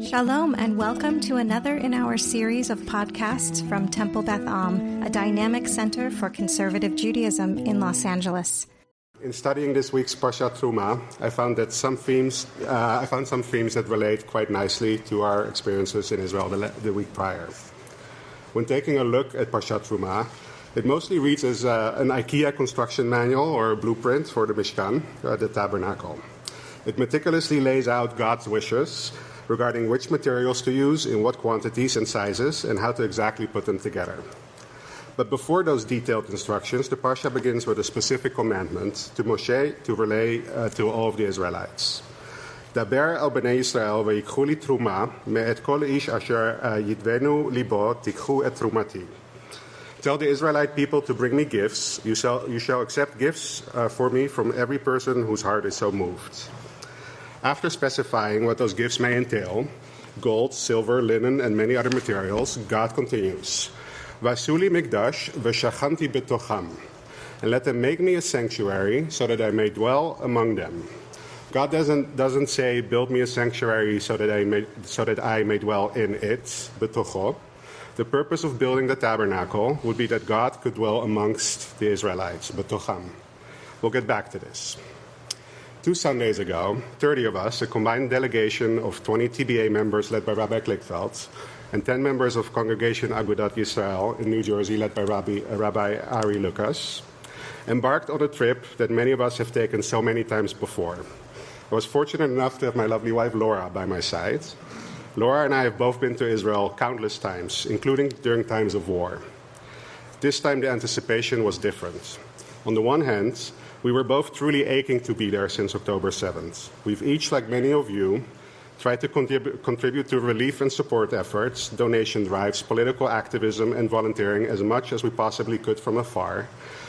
Shalom and welcome to another in our series of podcasts from Temple Beth Am, a dynamic center for conservative Judaism in Los Angeles. In studying this week's Parshat Truma, I found some themes that relate quite nicely to our experiences in Israel the week prior. When taking a look at Parshat Truma, it mostly reads as an IKEA construction manual or a blueprint for the Mishkan, the tabernacle. It meticulously lays out God's wishes regarding which materials to use, in what quantities and sizes, and how to exactly put them together. But before those detailed instructions, the Parsha begins with a specific commandment to Moshe to relay to all of the Israelites. Daber el bnei Yisrael v'yikhu li truma me'et kol ish asher yidvenu libo tikhu et trumati. Tell the Israelite people to bring me gifts. You shall accept gifts for me from every person whose heart is so moved. After specifying what those gifts may entail, gold, silver, linen, and many other materials, God continues, Vasuli mikdash v'shachanti betocham, and let them make me a sanctuary so that I may dwell among them. God doesn't say, build me a sanctuary so that I may dwell in it, betocho. The purpose of building the tabernacle would be that God could dwell amongst the Israelites, betocham. We'll get back to this. 2 Sundays ago, 30 of us, a combined delegation of 20 TBA members led by Rabbi Klickfeld, and 10 members of Congregation Agudat Yisrael in New Jersey led by Rabbi Ari Lucas, embarked on a trip that many of us have taken so many times before. I was fortunate enough to have my lovely wife Laura by my side. Laura and I have both been to Israel countless times, including during times of war. This time the anticipation was different. On the one hand, we were both truly aching to be there since October 7th. We've each, like many of you, tried to contribute to relief and support efforts, donation drives, political activism, and volunteering as much as we possibly could from afar.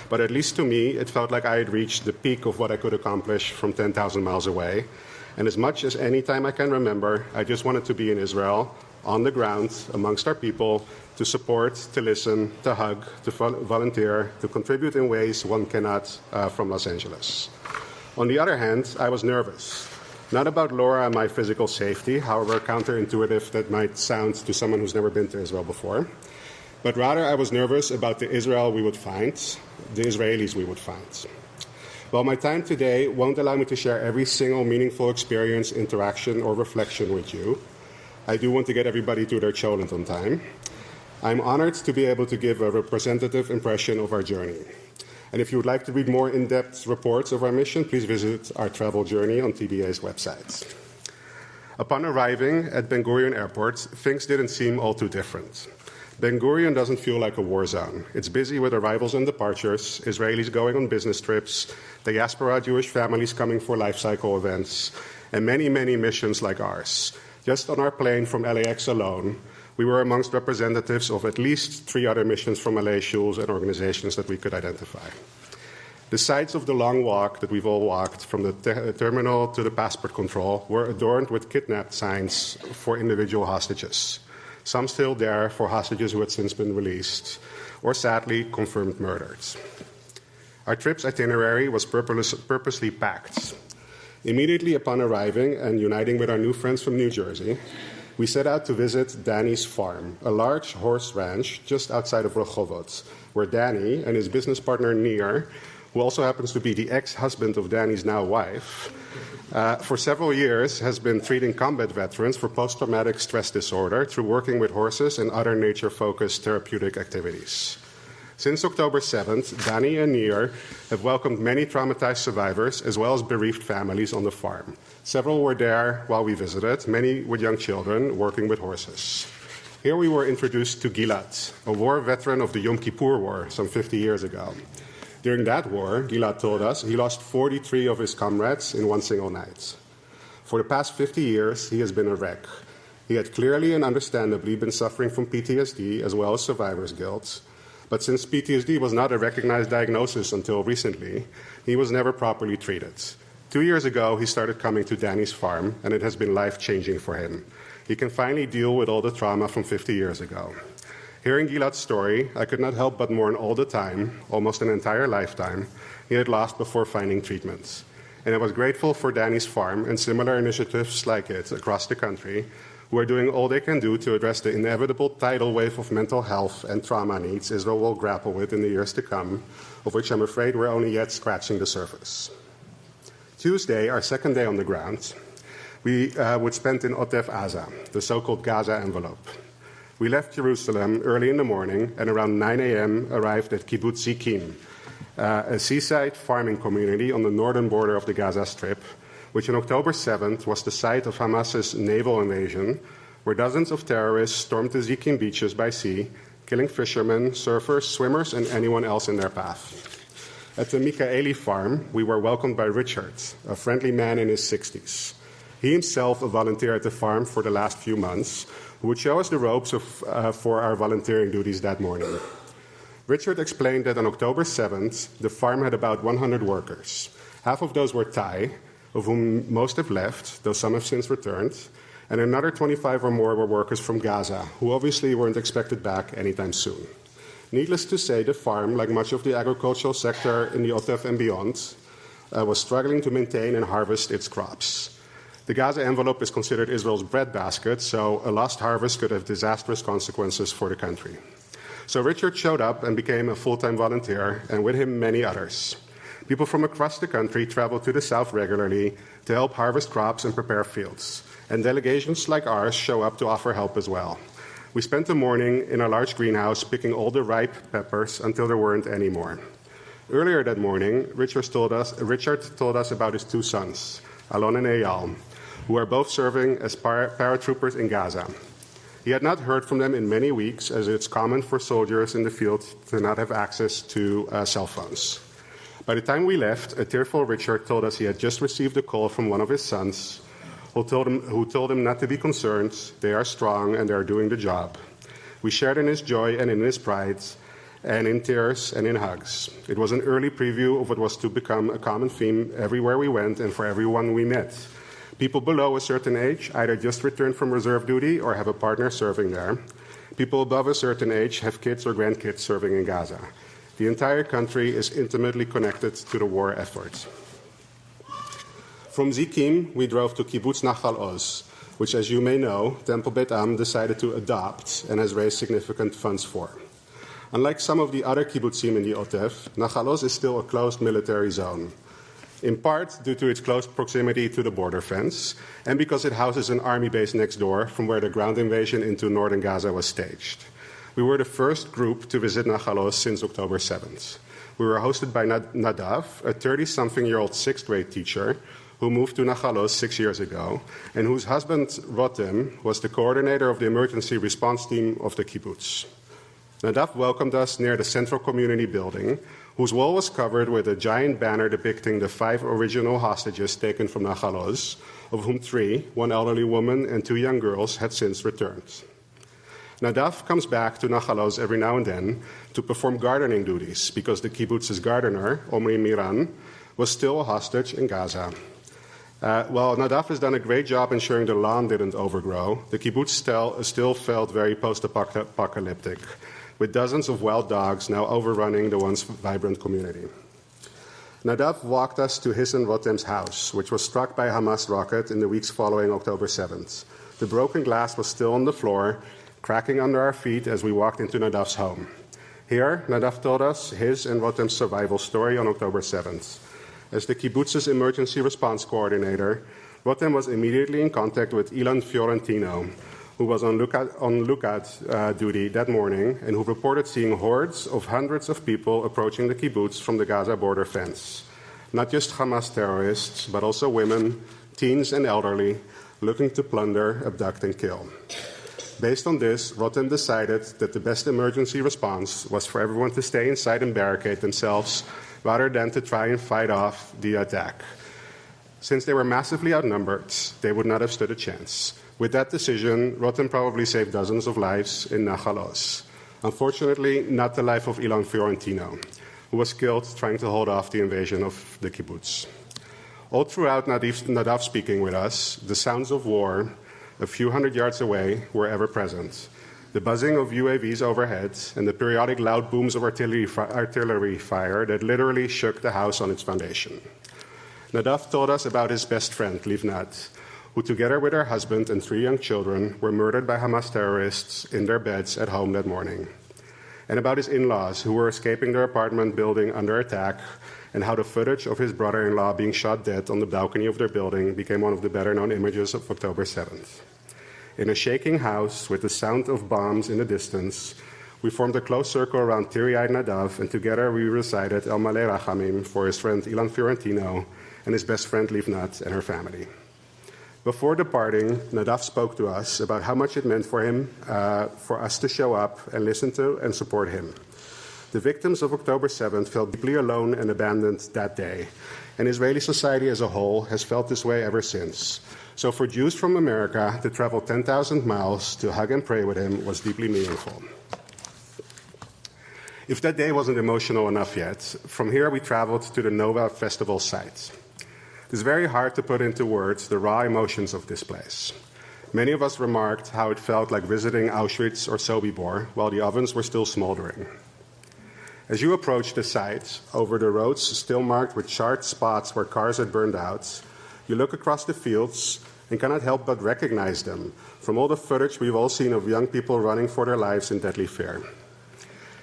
But at least to me, it felt like I had reached the peak of what I could accomplish from 10,000 miles away. And as much as any time I can remember, I just wanted to be in Israel, on the ground, amongst our people, to support, to listen, to hug, to volunteer, to contribute in ways one cannot from Los Angeles. On the other hand, I was nervous. Not about Laura and my physical safety, however counterintuitive that might sound to someone who's never been to Israel before, but rather I was nervous about the Israel we would find, the Israelis we would find. While my time today won't allow me to share every single meaningful experience, interaction, or reflection with you, I do want to get everybody to their cholent on time. I'm honored to be able to give a representative impression of our journey. And if you would like to read more in-depth reports of our mission, please visit our travel journey on TBA's website. Upon arriving at Ben Gurion Airport, things didn't seem all too different. Ben Gurion doesn't feel like a war zone. It's busy with arrivals and departures, Israelis going on business trips, diaspora Jewish families coming for life cycle events, and many, many missions like ours. Just on our plane from LAX alone, we were amongst representatives of at least 3 other missions from LA shuls and organizations that we could identify. The sides of the long walk that we've all walked from the terminal to the passport control were adorned with kidnapped signs for individual hostages. Some still there for hostages who had since been released, or sadly confirmed murdered. Our trip's itinerary was purposely packed. Immediately upon arriving and uniting with our new friends from New Jersey, we set out to visit Danny's farm, a large horse ranch just outside of Rehovot, where Danny and his business partner Nir, who also happens to be the ex-husband of Danny's now wife, for several years has been treating combat veterans for post-traumatic stress disorder through working with horses and other nature-focused therapeutic activities. Since October 7th, Danny and Nir have welcomed many traumatized survivors as well as bereaved families on the farm. Several were there while we visited, many with young children working with horses. Here we were introduced to Gilad, a war veteran of the Yom Kippur War some 50 years ago. During that war, Gilad told us he lost 43 of his comrades in one single night. For the past 50 years, he has been a wreck. He had clearly and understandably been suffering from PTSD as well as survivor's guilt. But since PTSD was not a recognized diagnosis until recently, he was never properly treated. 2 years ago, he started coming to Danny's farm, and it has been life-changing for him. He can finally deal with all the trauma from 50 years ago. Hearing Gilad's story, I could not help but mourn all the time, almost an entire lifetime, he had lost before finding treatment. and I was grateful for Danny's Farm and similar initiatives like it across the country, who are doing all they can do to address the inevitable tidal wave of mental health and trauma needs Israel will grapple with in the years to come, of which I'm afraid we're only yet scratching the surface. Tuesday, our second day on the ground, we would spend in Otef Aza, the so-called Gaza envelope. We left Jerusalem early in the morning and around 9 a.m. arrived at Kibbutz Zikim, a seaside farming community on the northern border of the Gaza Strip, which on October 7th was the site of Hamas's naval invasion, where dozens of terrorists stormed the Zikim beaches by sea, killing fishermen, surfers, swimmers, and anyone else in their path. At the Mikaeli farm, we were welcomed by Richard, a friendly man in his 60s. He himself a volunteer at the farm for the last few months, who would show us the ropes for our volunteering duties that morning. Richard explained that on October 7th, the farm had about 100 workers. Half of those were Thai, of whom most have left, though some have since returned, and another 25 or more were workers from Gaza, who obviously weren't expected back anytime soon. Needless to say, the farm, like much of the agricultural sector in the Otef and beyond, was struggling to maintain and harvest its crops. The Gaza envelope is considered Israel's breadbasket, so a lost harvest could have disastrous consequences for the country. So Richard showed up and became a full-time volunteer, and with him many others. People from across the country travel to the south regularly to help harvest crops and prepare fields. And delegations like ours show up to offer help as well. We spent the morning in a large greenhouse picking all the ripe peppers until there weren't any more. Earlier that morning, Richard told us about his two sons, Alon and Eyal, who are both serving as paratroopers in Gaza. He had not heard from them in many weeks, as it's common for soldiers in the field to not have access to cell phones. By the time we left, a tearful Richard told us he had just received a call from one of his sons, who told him not to be concerned, they are strong and they are doing the job. We shared in his joy and in his pride, and in tears and in hugs. It was an early preview of what was to become a common theme everywhere we went and for everyone we met. People below a certain age either just returned from reserve duty or have a partner serving there. People above a certain age have kids or grandkids serving in Gaza. The entire country is intimately connected to the war effort. From Zikim, we drove to Kibbutz Nachal Oz, which, as you may know, Temple Beth Am decided to adopt and has raised significant funds for. Unlike some of the other kibbutzim in the Otef, Nachal Oz is still a closed military zone, in part due to its close proximity to the border fence, and because it houses an army base next door from where the ground invasion into northern Gaza was staged. We were the first group to visit Nachal Oz since October 7th. We were hosted by Nadav, a 30-something-year-old sixth-grade teacher who moved to Nachal Oz 6 years ago, and whose husband, Rotem, was the coordinator of the emergency response team of the kibbutz. Nadav welcomed us near the central community building, whose wall was covered with a giant banner depicting the 5 original hostages taken from Nachal Oz, of whom 3, one elderly woman and 2 young girls, had since returned. Nadav comes back to Nachal Oz every now and then to perform gardening duties because the kibbutz's gardener, Omri Miran, was still a hostage in Gaza. While Nadav has done a great job ensuring the lawn didn't overgrow, the kibbutz still felt very post-apocalyptic, with dozens of wild dogs now overrunning the once vibrant community. Nadav walked us to his and Rotem's house, which was struck by a Hamas rocket in the weeks following October 7th. The broken glass was still on the floor, cracking under our feet as we walked into Nadav's home. Here, Nadav told us his and Rotem's survival story on October 7th. As the kibbutz's emergency response coordinator, Rotem was immediately in contact with Ilan Fiorentino, who was on lookout duty that morning and who reported seeing hordes of hundreds of people approaching the kibbutz from the Gaza border fence. Not just Hamas terrorists, but also women, teens, and elderly looking to plunder, abduct, and kill. Based on this, Rotem decided that the best emergency response was for everyone to stay inside and barricade themselves rather than to try and fight off the attack. Since they were massively outnumbered, they would not have stood a chance. With that decision, Rotem probably saved dozens of lives in Nachal Oz. Unfortunately, not the life of Ilan Fiorentino, who was killed trying to hold off the invasion of the kibbutz. All throughout Nadav speaking with us, the sounds of war a few hundred yards away were ever present. The buzzing of UAVs overhead and the periodic loud booms of artillery fire that literally shook the house on its foundation. Nadav told us about his best friend, Livnat, who together with her husband and 3 young children were murdered by Hamas terrorists in their beds at home that morning, and about his in-laws who were escaping their apartment building under attack, and how the footage of his brother-in-law being shot dead on the balcony of their building became one of the better-known images of October 7th. In a shaking house with the sound of bombs in the distance, we formed a close circle around teary-eyed Nadav, and together we recited El Maleh Rachamim for his friend Ilan Fiorentino and his best friend Livnat and her family. Before departing, Nadav spoke to us about how much it meant for him, for us to show up and listen to and support him. The victims of October 7th felt deeply alone and abandoned that day, and Israeli society as a whole has felt this way ever since. So for Jews from America to travel 10,000 miles to hug and pray with him was deeply meaningful. If that day wasn't emotional enough yet, from here we traveled to the Nova Festival site. It's very hard to put into words the raw emotions of this place. Many of us remarked how it felt like visiting Auschwitz or Sobibor while the ovens were still smoldering. As you approach the site, over the roads still marked with charred spots where cars had burned out, you look across the fields and cannot help but recognize them from all the footage we've all seen of young people running for their lives in deadly fear.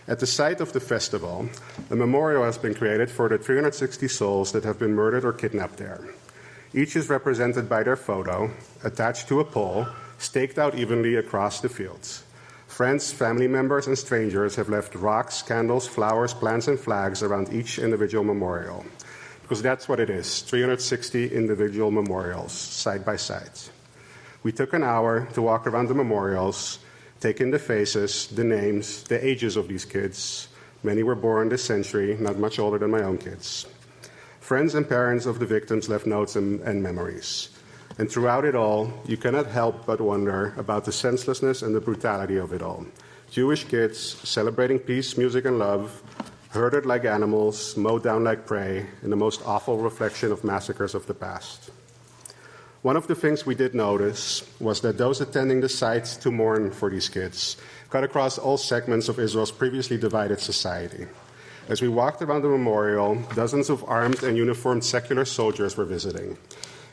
At the site of the festival, a memorial has been created for the 360 souls that have been murdered or kidnapped there. Each is represented by their photo, attached to a pole, staked out evenly across the fields. Friends, family members, and strangers have left rocks, candles, flowers, plants, and flags around each individual memorial. Because that's what it is, 360 individual memorials, side by side. We took an hour to walk around the memorials, take in the faces, the names, the ages of these kids. Many were born this century, not much older than my own kids. Friends and parents of the victims left notes and memories. And throughout it all, you cannot help but wonder about the senselessness and the brutality of it all. Jewish kids celebrating peace, music, and love, herded like animals, mowed down like prey, in the most awful reflection of massacres of the past. One of the things we did notice was that those attending the site to mourn for these kids cut across all segments of Israel's previously divided society. As we walked around the memorial, dozens of armed and uniformed secular soldiers were visiting,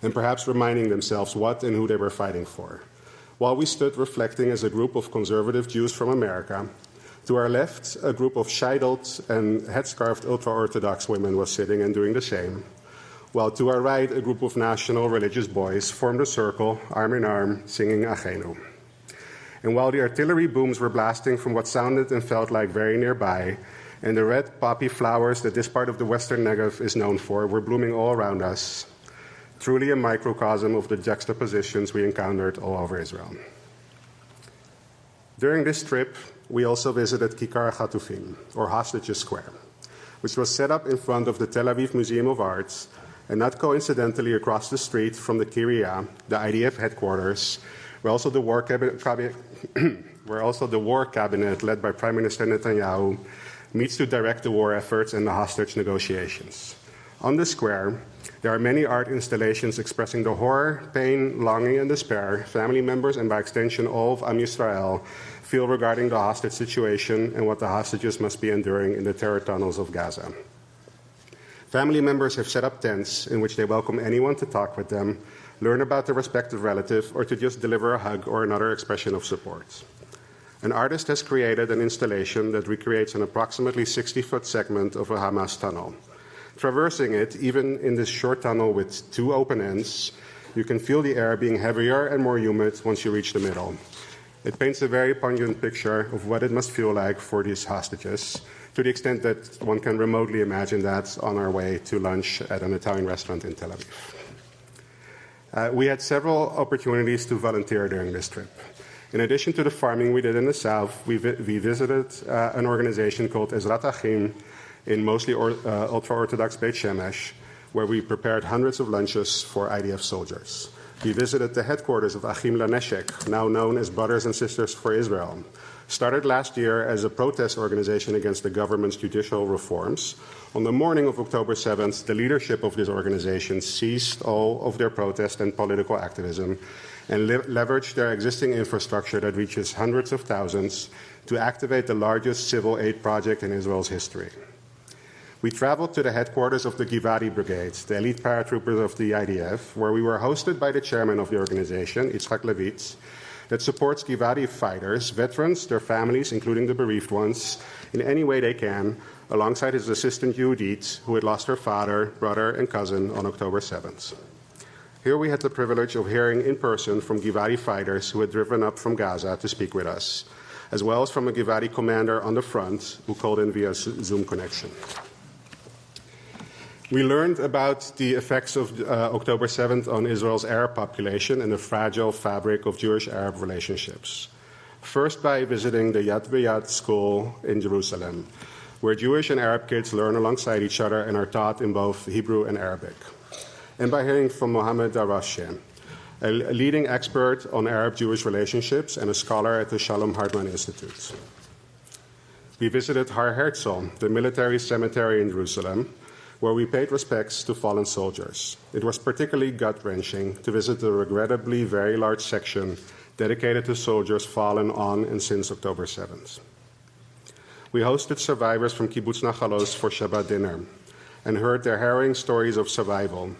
and perhaps reminding themselves what and who they were fighting for. While we stood reflecting as a group of conservative Jews from America, to our left, a group of shidled and headscarfed ultra-Orthodox women was sitting and doing the same, while to our right, a group of national religious boys formed a circle, arm in arm, singing Achenu. And while the artillery booms were blasting from what sounded and felt like very nearby, and the red poppy flowers that this part of the Western Negev is known for were blooming all around us, truly a microcosm of the juxtapositions we encountered all over Israel. During this trip, we also visited Kikar HaChatufim, or Hostages Square, which was set up in front of the Tel Aviv Museum of Arts, and not coincidentally across the street from the Kiryah, the IDF headquarters, where also the war cabinet led by Prime Minister Netanyahu meets to direct the war efforts and the hostage negotiations. On the square, there are many art installations expressing the horror, pain, longing, and despair family members, and by extension all of Am Yisrael, feel regarding the hostage situation and what the hostages must be enduring in the terror tunnels of Gaza. Family members have set up tents in which they welcome anyone to talk with them, learn about their respective relative, or to just deliver a hug or another expression of support. An artist has created an installation that recreates an approximately 60-foot segment of a Hamas tunnel. Traversing it, even in this short tunnel with 2 open ends, you can feel the air being heavier and more humid once you reach the middle. It paints a very pungent picture of what it must feel like for these hostages, to the extent that one can remotely imagine that on our way to lunch at an Italian restaurant in Tel Aviv. We had several opportunities to volunteer during this trip. In addition to the farming we did in the south, we visited an organization called Ezrat Achim in mostly ultra-Orthodox Beit Shemesh, where we prepared hundreds of lunches for IDF soldiers. We visited the headquarters of Achim LaNeshek, now known as Brothers and Sisters for Israel. Started last year as a protest organization against the government's judicial reforms. On the morning of October 7th, the leadership of this organization ceased all of their protest and political activism and leveraged their existing infrastructure that reaches hundreds of thousands to activate the largest civil aid project in Israel's history. we traveled to the headquarters of the Givati Brigade, the elite paratroopers of the IDF, where we were hosted by the chairman of the organization, Yitzhak Levitz, that supports Givati fighters, veterans, their families, including the bereaved ones, in any way they can, alongside his assistant Yehudit, who had lost her father, brother, and cousin on October 7th. Here we had the privilege of hearing in person from Givati fighters who had driven up from Gaza to speak with us, as well as from a Givati commander on the front who called in via Zoom connection. We learned about the effects of October 7th on Israel's Arab population and the fragile fabric of Jewish-Arab relationships. First by visiting the Yad V'Yad school in Jerusalem, where Jewish and Arab kids learn alongside each other and are taught in both Hebrew and Arabic. And by hearing from Mohammed Darasheh, a leading expert on Arab-Jewish relationships and a scholar at the Shalom Hartman Institute. We visited Har Herzl, the military cemetery in Jerusalem, where we paid respects to fallen soldiers. It was particularly gut-wrenching to visit the regrettably very large section dedicated to soldiers fallen on and since October 7th. We hosted survivors from Kibbutz Nachalos for Shabbat dinner and heard their harrowing stories of survival,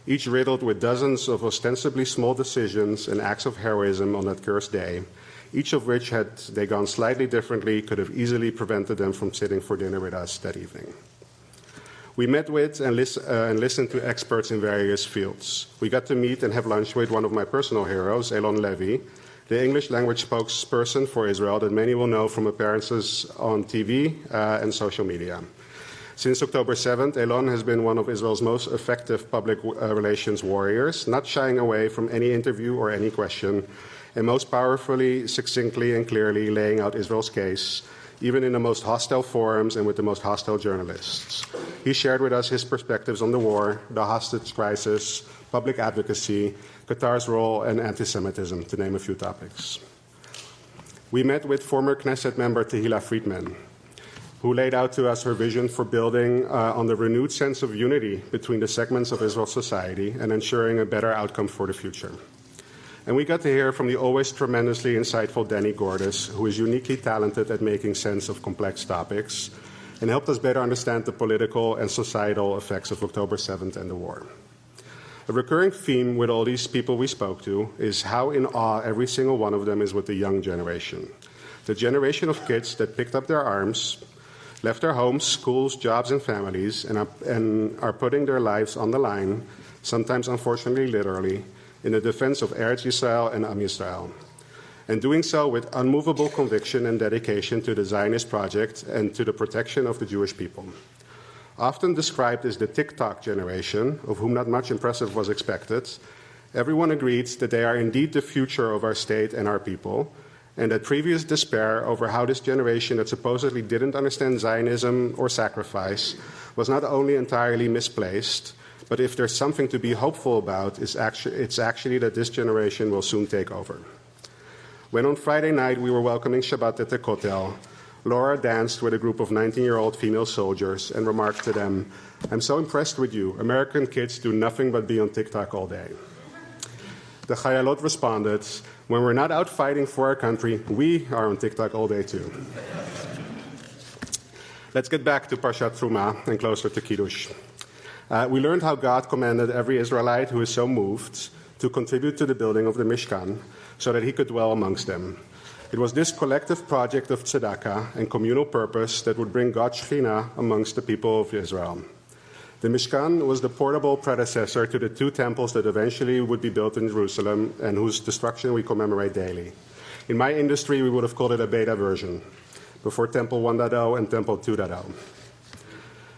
each riddled with dozens of ostensibly small decisions and acts of heroism on that cursed day, each of which, had they gone slightly differently, could have easily prevented them from sitting for dinner with us that evening. We met with and listened to experts in various fields. We got to meet and have lunch with one of my personal heroes, Elon Levy, the English language spokesperson for Israel that many will know from appearances on TV and social media. Since October 7th, Elon has been one of Israel's most effective public relations warriors, not shying away from any interview or any question, and most powerfully, succinctly, and clearly laying out Israel's case, even in the most hostile forums and with the most hostile journalists. He shared with us his perspectives on the war, the hostage crisis, public advocacy, Qatar's role, and anti-Semitism, to name a few topics. We met with former Knesset member Tehila Friedman, who laid out to us her vision for building on the renewed sense of unity between the segments of Israel's society and ensuring a better outcome for the future. And we got to hear from the always tremendously insightful Danny Gordis, who is uniquely talented at making sense of complex topics and helped us better understand the political and societal effects of October 7th and the war. A recurring theme with all these people we spoke to is how in awe every single one of them is with the young generation. The generation of kids that picked up their arms, left their homes, schools, jobs, and families, and are putting their lives on the line, sometimes unfortunately literally, in the defense of Eretz Yisrael and Am Yisrael, and doing so with unmovable conviction and dedication to the Zionist project and to the protection of the Jewish people. Often described as the TikTok generation, of whom not much impressive was expected, everyone agreed that they are indeed the future of our state and our people, and that previous despair over how this generation that supposedly didn't understand Zionism or sacrifice was not only entirely misplaced, but if there's something to be hopeful about, it's actually that this generation will soon take over. When on Friday night we were welcoming Shabbat at the Kotel, Laura danced with a group of 19-year-old female soldiers and remarked to them, "I'm so impressed with you. American kids do nothing but be on TikTok all day." The Chayalot responded, "When we're not out fighting for our country, we are on TikTok all day too." Let's get back to Parshat Truma and closer to Kiddush. We learned how God commanded every Israelite who is so moved to contribute to the building of the Mishkan so that he could dwell amongst them. It was this collective project of tzedakah and communal purpose that would bring God's Shekhinah amongst the people of Israel. The Mishkan was the portable predecessor to the two temples that eventually would be built in Jerusalem and whose destruction we commemorate daily. In my industry, we would have called it a beta version, before Temple 1.0 and Temple 2.0.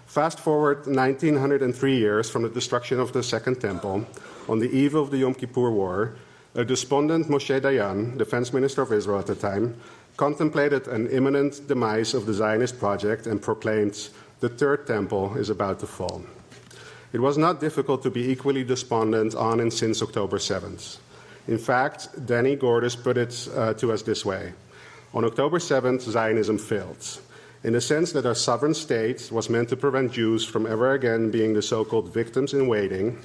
Fast forward 1903 years from the destruction of the Second Temple, on the eve of the Yom Kippur War, a despondent Moshe Dayan, defense minister of Israel at the time, contemplated an imminent demise of the Zionist project and proclaimed, "The Third Temple is about to fall." It was not difficult to be equally despondent on and since October 7th. In fact, Danny Gordis put it to us this way. On October 7th, Zionism failed, in the sense that our sovereign state was meant to prevent Jews from ever again being the so-called victims in waiting.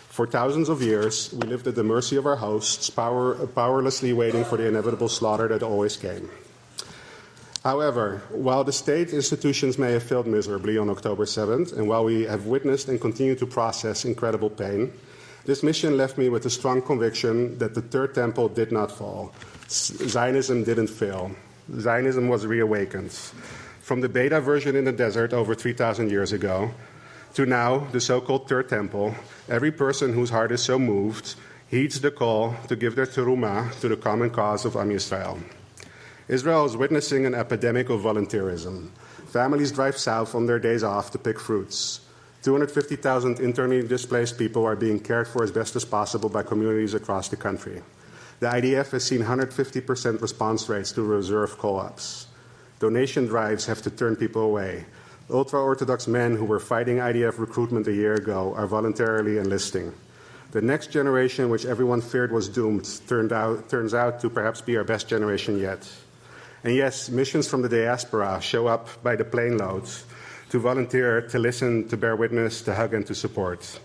For thousands of years, we lived at the mercy of our hosts, powerlessly waiting for the inevitable slaughter that always came. However, while the state institutions may have failed miserably on October 7th, and while we have witnessed and continue to process incredible pain, this mission left me with a strong conviction that the Third Temple did not fall. Zionism didn't fail. Zionism was reawakened. From the beta version in the desert over 3,000 years ago to now, the so-called Third Temple, every person whose heart is so moved heeds the call to give their terumah to the common cause of Am Yisrael. Israel is witnessing an epidemic of volunteerism. Families drive south on their days off to pick fruits. 250,000 internally displaced people are being cared for as best as possible by communities across the country. The IDF has seen 150% response rates to reserve call-ups. Donation drives have to turn people away. Ultra-Orthodox men who were fighting IDF recruitment a year ago are voluntarily enlisting. The next generation, which everyone feared was doomed, turns out to perhaps be our best generation yet. And yes, missions from the diaspora show up by the plane loads to volunteer, to listen, to bear witness, to hug, and to support.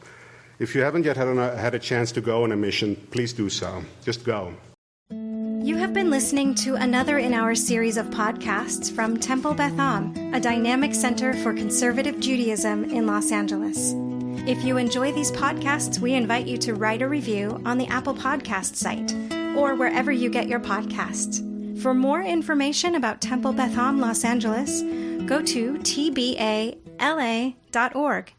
If you haven't yet had a chance to go on a mission, please do so. Just go. You have been listening to another in our series of podcasts from Temple Beth Am, a dynamic center for conservative Judaism in Los Angeles. If you enjoy these podcasts, we invite you to write a review on the Apple Podcast site or wherever you get your podcasts. For more information about Temple Beth Am Los Angeles, go to tbala.org.